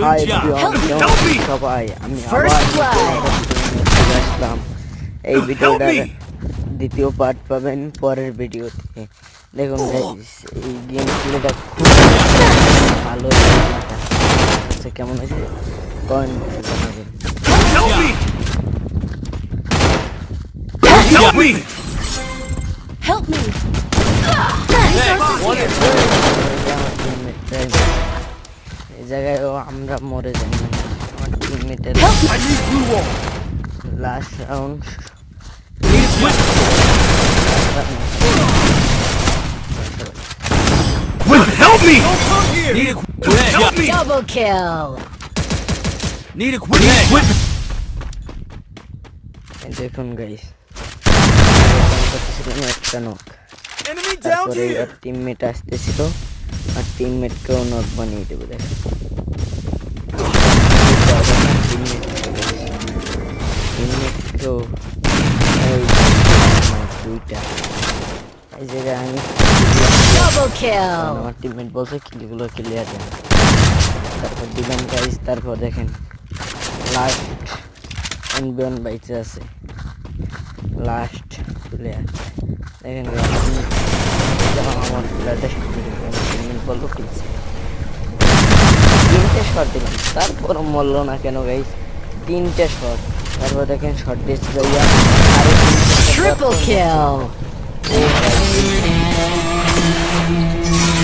High job. Everyone, Help me. সবাই আমি First আবার চলে আসলাম। এই ভিডিওটার me. দ্বিতীয় পার্ট পাবেন পরের ভিডিওতে। দেখুন গাইস, এই গেম প্লেটা খুব ভালো হয়েছে। কেমন হয়েছে কমেন্টে জানাবেন। Help me. Help me. Help me! এই জায়গায় আমরা মরে যাই, আমার টিমমেটের I need blue wall. Last round Need equipment. Help me. Don't come here. Need equipment. Help me. Double kill! Need equipment. দেখুন গাইস, একটা নক, Enemy down তারপরে here. R teammate আসতেছিল আর টিমমেটকেও নক বানিয়ে দেবো। দেখেন টিমমেটকেও দুইটা এই জায়গায় আমি Double kill! আমার টিমমেট বলছে কিলগুলো ক্লিয়ার দেন, তারপর দিলাম গাইস। তারপর দেখেন লাস্ট এনবিয়ন বাইচে আছে, লাস্ট প্লেয়ার দেখেন guys, যখন আমার প্লেয়ারটা টিমমেট বললো কিলছে, তিনটে শট দিলাম তারপর মরলো না কেন গাইস, তিনটে শট। তারপর দেখেন শট ডিস্ট যাইয়া আরো Triple kill!